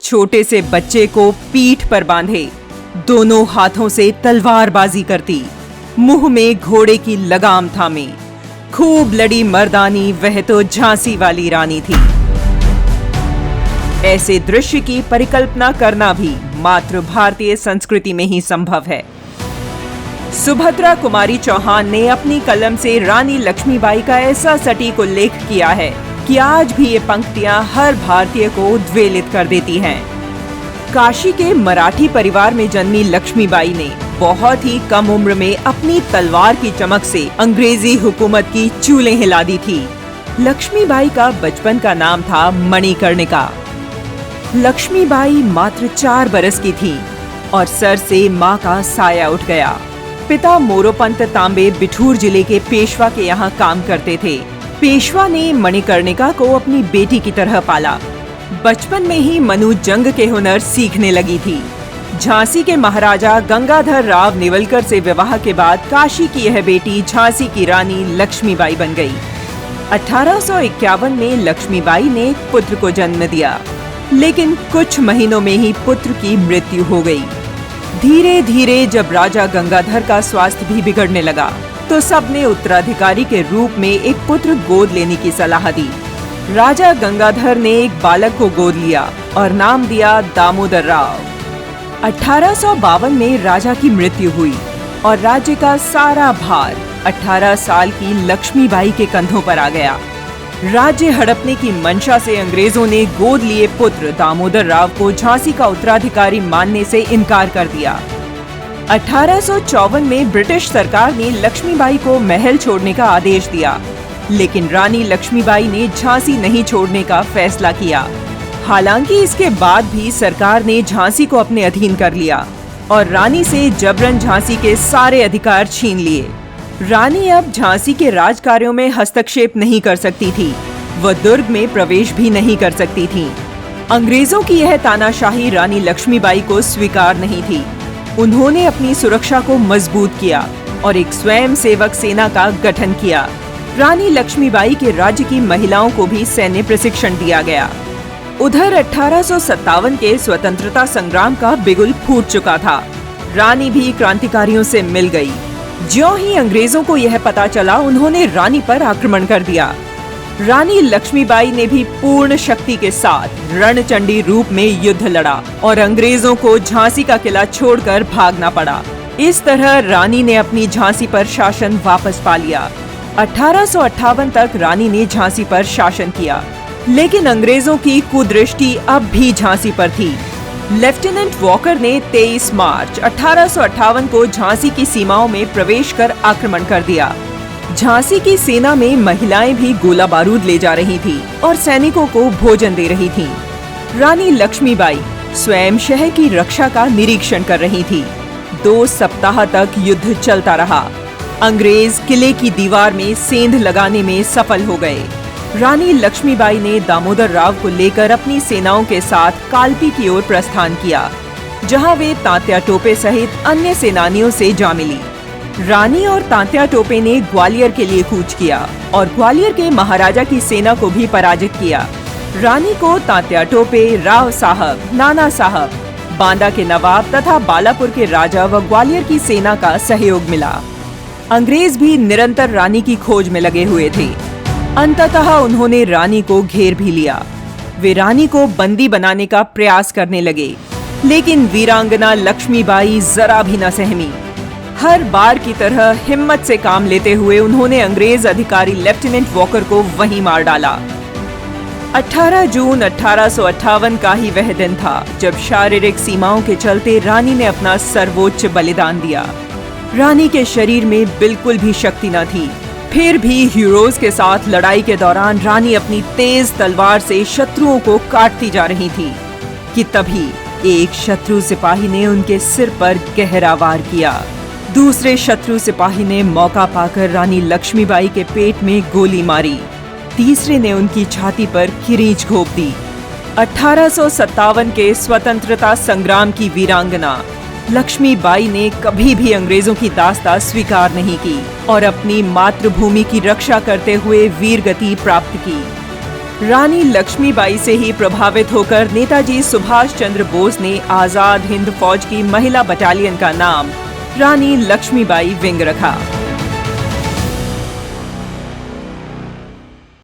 छोटे से बच्चे को पीठ पर बांधे, दोनों हाथों से तलवारबाजी करती, मुंह में घोड़े की लगाम थामे, खूब लड़ी मर्दानी वह तो झांसी वाली रानी थी। ऐसे दृश्य की परिकल्पना करना भी मात्र भारतीय संस्कृति में ही संभव है। सुभद्रा कुमारी चौहान ने अपनी कलम से रानी लक्ष्मीबाई का ऐसा सटीक उल्लेख किया है कि आज भी ये पंक्तियां हर भारतीय को उद्वेलित कर देती हैं। काशी के मराठी परिवार में जन्मी लक्ष्मीबाई ने बहुत ही कम उम्र में अपनी तलवार की चमक से अंग्रेजी हुकूमत की चूलें हिला दी थी। लक्ष्मीबाई का बचपन का नाम था मणिकर्णिका। लक्ष्मीबाई मात्र 4 बरस की थी और सर से माँ का साया उठ गया। पिता मोरोपंत तांबे बिठूर जिले के पेशवा के यहाँ काम करते थे। पेशवा ने मणिकर्णिका को अपनी बेटी की तरह पाला। बचपन में ही मनु जंग के हुनर सीखने लगी थी। झांसी के महाराजा गंगाधर राव नेवलकर से विवाह के बाद काशी की यह बेटी झांसी की रानी लक्ष्मीबाई बन गई। 1851 में लक्ष्मीबाई ने एक पुत्र को जन्म दिया, लेकिन कुछ महीनों में ही पुत्र की मृत्यु हो गई। धीरे धीरे जब राजा गंगाधर का स्वास्थ्य भी बिगड़ने लगा तो सबने उत्तराधिकारी के रूप में एक पुत्र गोद लेने की सलाह दी। राजा गंगाधर ने एक बालक को गोद लिया और नाम दिया दामोदर राव। 1852 में राजा की मृत्यु हुई और राज्य का सारा भार 18 साल की लक्ष्मीबाई के कंधों पर आ गया। राज्य हड़पने की मंशा से अंग्रेजों ने गोद लिए पुत्र दामोदर राव को झांसी का उत्तराधिकारी मानने से इनकार कर दिया। 1854 में ब्रिटिश सरकार ने लक्ष्मीबाई को महल छोड़ने का आदेश दिया, लेकिन रानी लक्ष्मीबाई ने झांसी नहीं छोड़ने का फैसला किया। हालांकि इसके बाद भी सरकार ने झांसी को अपने अधीन कर लिया और रानी से जबरन झांसी के सारे अधिकार छीन लिए। रानी अब झांसी के राजकार्यों में हस्तक्षेप नहीं कर सकती थी, वह दुर्ग में प्रवेश भी नहीं कर सकती थी। अंग्रेजों की यह तानाशाही रानी लक्ष्मीबाई को स्वीकार नहीं थी। उन्होंने अपनी सुरक्षा को मजबूत किया और एक स्वयं सेवक सेना का गठन किया। रानी लक्ष्मीबाई के राज्य की महिलाओं को भी सैन्य प्रशिक्षण दिया गया। उधर 1857 के स्वतंत्रता संग्राम का बिगुल फूट चुका था। रानी भी क्रांतिकारियों से मिल गई। ज्यों ही अंग्रेजों को यह पता चला, उन्होंने रानी पर आक्रमण कर दिया। रानी लक्ष्मीबाई ने भी पूर्ण शक्ति के साथ रणचंडी रूप में युद्ध लड़ा और अंग्रेजों को झांसी का किला छोड़कर भागना पड़ा। इस तरह रानी ने अपनी झांसी पर शासन वापस पा लिया। 1858 तक रानी ने झांसी पर शासन किया, लेकिन अंग्रेजों की कुदृष्टि अब भी झांसी पर थी। लेफ्टिनेंट वॉकर ने 23 मार्च 1858 को झांसी की सीमाओं में प्रवेश कर आक्रमण कर दिया। झांसी की सेना में महिलाएं भी गोला बारूद ले जा रही थी और सैनिकों को भोजन दे रही थीं। रानी लक्ष्मीबाई स्वयं शहर की रक्षा का निरीक्षण कर रही थी। 2 सप्ताह तक युद्ध चलता रहा। अंग्रेज किले की दीवार में सेंध लगाने में सफल हो गए। रानी लक्ष्मीबाई ने दामोदर राव को लेकर अपनी सेनाओं के साथ कालपी की ओर प्रस्थान किया, जहां वे तात्या टोपे सहित अन्य सेनानियों से जा मिली। रानी और तात्या टोपे ने ग्वालियर के लिए कूच किया और ग्वालियर के महाराजा की सेना को भी पराजित किया। रानी को तात्या टोपे, राव साहब, नाना साहब, बांदा के नवाब तथा बालापुर के राजा व ग्वालियर की सेना का सहयोग मिला। अंग्रेज भी निरंतर रानी की खोज में लगे हुए थे। अंततः उन्होंने रानी को घेर भी लिया। वे रानी को बंदी बनाने का प्रयास करने लगे, लेकिन वीरांगना लक्ष्मीबाई जरा भी न सहमी। हर बार की तरह हिम्मत से काम लेते हुए उन्होंने अंग्रेज अधिकारी लेफ्टिनेंट वॉकर को वहीं मार डाला। 18 जून 1858 का ही वह दिन था जब शारीरिक सीमाओं के चलते रानी ने अपना सर्वोच्च बलिदान दिया। रानी के शरीर में बिल्कुल भी शक्ति न थी, फिर भी हीरोज के साथ लड़ाई के दौरान रानी अपनी तेज तलवार से शत्रुओं को काटती जा रही थी कि तभी एक शत्रु सिपाही ने उनके सिर पर गहरा वार किया। दूसरे शत्रु सिपाही ने मौका पाकर रानी लक्ष्मीबाई के पेट में गोली मारी। तीसरे ने उनकी छाती पर किरीच घोंप दी। 1857 के स्वतंत्रता संग्राम की वीरांगना लक्ष्मीबाई ने कभी भी अंग्रेजों की दास्ता स्वीकार नहीं की और अपनी मातृभूमि की रक्षा करते हुए वीरगति प्राप्त की। रानी लक्ष्मीबाई से ही प्रभावित होकर नेताजी सुभाष चंद्र बोस ने आजाद हिंद फौज की महिला बटालियन का नाम रानी लक्ष्मीबाई विंग रखा।